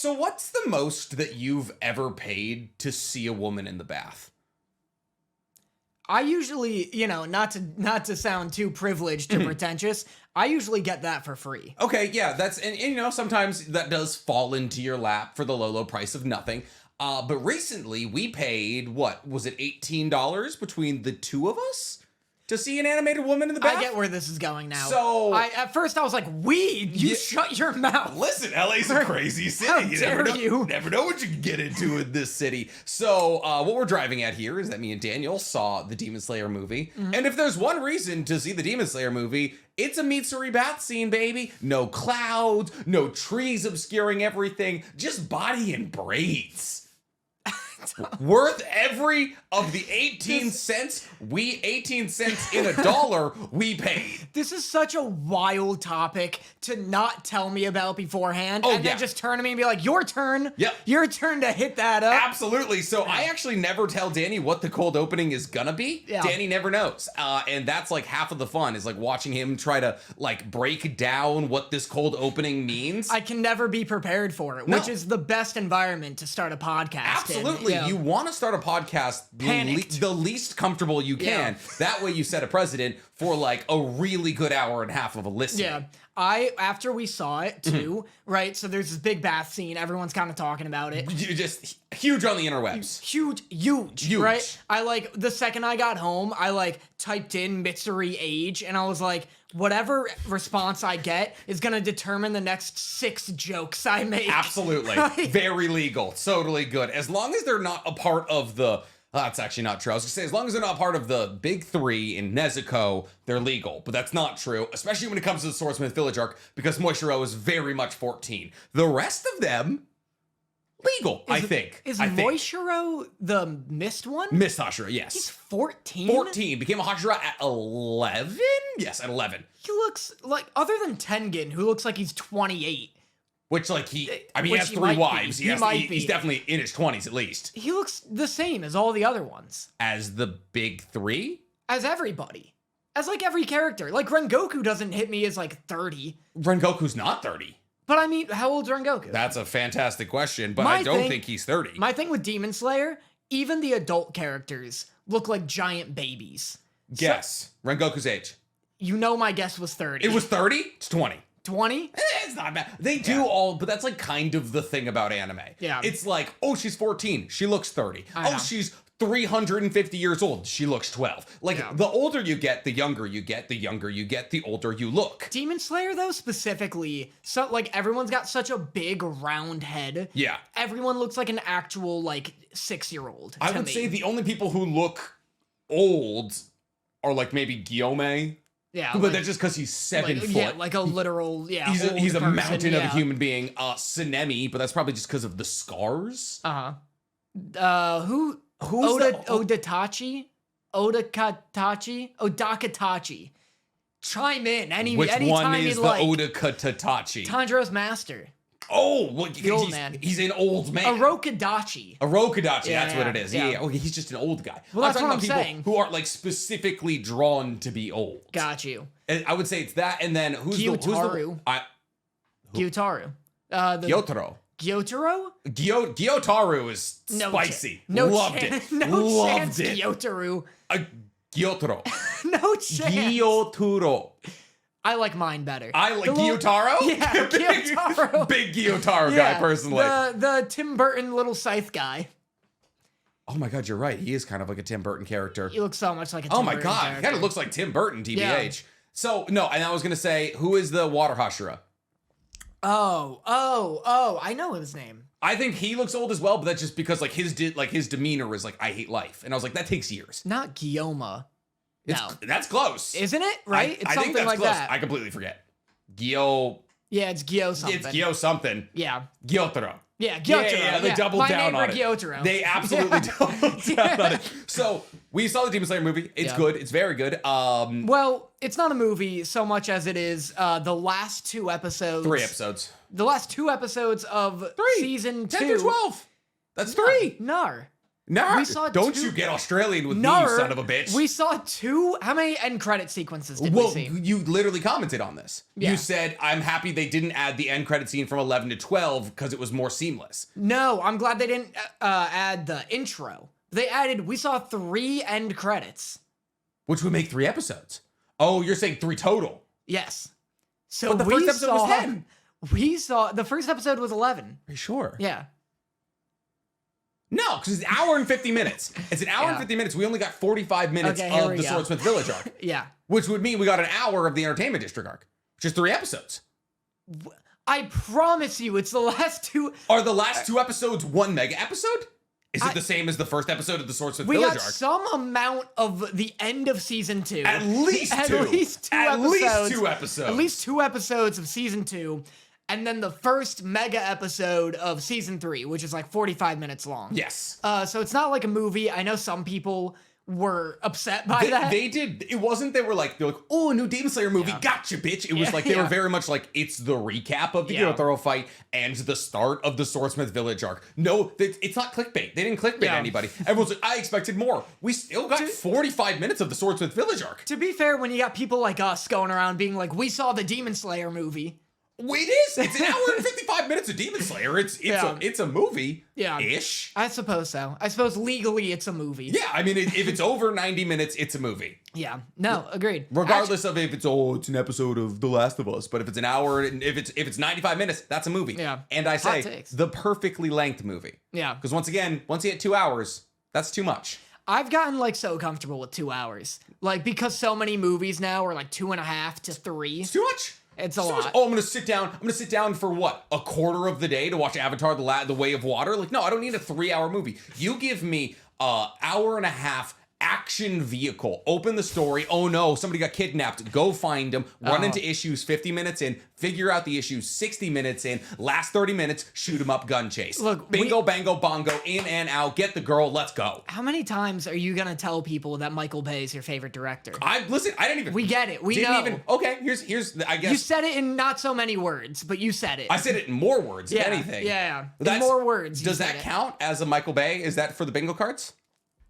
So what's the most that you've ever paid to see a woman in the bath? I usually, not to sound too privileged or pretentious, I usually get that for free. Okay, yeah, that's, and sometimes that does fall into your lap for the low price of nothing. But recently we paid, what, was it $18 between the two of us to see an animated woman in the bath? I get where this is going now. So at first I was like, weed, shut your mouth. Listen, LA's a crazy city. How You never know what you can get into in this city. So what we're driving at here is that me and Daniel saw the Demon Slayer movie. Mm-hmm. And if there's one reason to see the Demon Slayer movie, it's a Mitsuri bath scene, baby. No clouds, no trees obscuring everything, just body and braids. Worth every of the 18 cents in $1 we paid. This is such a wild topic to not tell me about beforehand then just turn to me and be like, your turn. Yep. Your turn to hit that up. Absolutely. So I actually never tell Danny what the cold opening is gonna be. Yeah. Danny never knows. And that's like half of the fun is like watching him try to like break down what this cold opening means. I can never be prepared for it, which is the best environment to start a podcast. Absolutely. You want to start a podcast the least comfortable you can. Yeah. That way you set a precedent for like a really good hour and a half of a listening. Yeah. After we saw it too, right? So there's this big bath scene. Everyone's kind of talking about it. Just huge on the interwebs. Huge. Right? The second I got home, I typed in Mitsuri age and I was like, whatever response I get is going to determine the next 6 jokes I make. Absolutely. Right? Very legal. Totally good. As long as they're not a part of the... that's actually not true. I was going to say, as long as they're not part of the big 3 in Nezuko, they're legal. But that's not true, especially when it comes to the Swordsmith Village arc, because Moishiro is very much 14. The rest of them... legal, I think. Is Moishiro the missed one? Missed Hashira, yes. He's 14? 14. Became a Hashira at 11? Yes, at 11. He looks like, other than Tengen, who looks like he's 28. Which, he has 3 wives. He's definitely in his 20s, at least. He looks the same as all the other ones. As the big 3? As everybody. As, every character. Rengoku doesn't hit me as, 30. Rengoku's not 30. But I mean, how old's Rengoku? That's a fantastic question, but I don't think he's 30. My thing with Demon Slayer, even the adult characters look like giant babies. Guess. Rengoku's age. My guess was 30. It was 30? It's 20. 20? It's not bad. They do all, but that's kind of the thing about anime. Yeah. It's oh, she's 14. She looks 30. Oh, she's 350 years old. She looks 12. The older you get, the younger you get. The younger you get, the older you look. Demon Slayer, though, specifically, everyone's got such a big round head. Yeah. Everyone looks like an actual, 6-year-old. I would say the only people who look old are, maybe Guillaume. Yeah. But that's just because he's 7 foot. Yeah, a literal, He's a mountain of a human being. Sunemi, but that's probably just because of the scars. Who's Odatachi? Odakatachi. Chime in. Which one is the like Odakatachi? Tanjiro's master. Oh, the old man. He's an old man. Arokadachi. That's what it is. Yeah. Okay, he's just an old guy. Well, that's what I'm saying. Who are specifically drawn to be old. Got you. And I would say it's that, and then Gyotaro. Gyotaro. Gyotaro? Gyotaro is spicy. Loved it. No chance, Gyotaro. Gyotaro. No chance. Gyotaro. I like mine better. I like Gyotaro? Yeah, Gyotaro. Big Gyotaro guy, personally. The Tim Burton little scythe guy. Oh my god, you're right. He is kind of like a Tim Burton character. He looks so much like a Tim Burton character. He kind of looks like Tim Burton, TBH. Yeah. So, no, and I was going to say, who is the Water Hashira? Oh, I know his name. I think he looks old as well, but that's just because his demeanor is I hate life. And I was like, that takes years. Not Guillaume. No. That's close. Isn't it? Right? I think that's close. That. I completely forget. Gyo. Yeah, it's Gyo something. It's Gyo something. Yeah. Gyotaro. Yeah, Gyotaro. Yeah, they doubled down on it. Gyotaro. They absolutely doubled down on it. So, we saw the Demon Slayer movie. It's good. It's very good. Well, it's not a movie so much as it is the last 2 episodes. 3 episodes. The last 2 episodes of season 2. 10 through 12. That's 3. Nar. No, We saw don't two- you get Australian with me, No, you son of a bitch. We saw 2. How many end credit sequences did we see? You literally commented on this. Yeah. You said, I'm happy they didn't add the end credit scene from 11 to 12 because it was more seamless. No, I'm glad they didn't add the intro. We saw 3 end credits. Which would make 3 episodes. Oh, you're saying 3 total. Yes. So But the first episode was 10. We saw, the first episode was 11. Are you sure? Yeah. No, because it's an hour and 50 minutes. It's an hour and 50 minutes. We only got 45 minutes Okay, here of we the go. Swordsmith Village arc. Yeah. Which would mean we got an hour of the Entertainment District arc. Which is 3 episodes. I promise you, it's the last 2. Are the last 2 episodes 1 mega episode? Is it the same as the first episode of the Swordsmith We Village got arc? some amount of the end of season 2. At least 2. At least 2 At episodes. least 2 episodes. At least 2 episodes of season 2. And then the first mega episode of season 3, which is like 45 minutes long. Yes. So it's not like a movie. I know some people were upset by that. They did. It wasn't. They're like, oh, a new Demon Slayer movie. Yeah. Gotcha, bitch. It was like they were very much like it's the recap of the Gyotaro fight and the start of the Swordsmith Village arc. No, it's not clickbait. They didn't clickbait anybody. Everyone's like, I expected more. We still got 45 minutes of the Swordsmith Village arc. To be fair, when you got people like us going around being like, we saw the Demon Slayer movie. It is. It's an hour and 55 minutes of Demon Slayer. It's a movie. Yeah. Ish. I suppose so. I suppose legally it's a movie. Yeah. I mean, if it's over 90 minutes, it's a movie. Yeah. No, agreed. Regardless of if it's an episode of The Last of Us, but if it's an hour and if it's 95 minutes, that's a movie. Yeah. And I Hot say takes. the perfectly length movie. Yeah. Because once you hit 2 hours, that's too much. I've gotten like so comfortable with 2 hours. Like because so many movies now are like 2.5 to 3. It's too much. It's a too lot. much. Oh, I'm gonna sit down for what? A quarter of the day to watch Avatar: The Way of Water? Like, no, I don't need a 3-hour movie. You give me an hour and a half action vehicle. Open the story. Oh no, somebody got kidnapped. Go find them. Run into issues 50 minutes in. Figure out the issues 60 minutes in. Last 30 minutes, shoot 'em up, gun chase. Look, bingo, bango, bongo, in and out. Get the girl. Let's go. How many times are you gonna tell people that Michael Bay is your favorite director? Listen. I didn't even. We get it. We didn't know. even. Okay. Here's. I guess You said it in not so many words, but you said it. I said it in more words. Yeah, If anything. yeah. In That's- more words, you Does said that it. count as a Michael Bay? Is that for the bingo cards?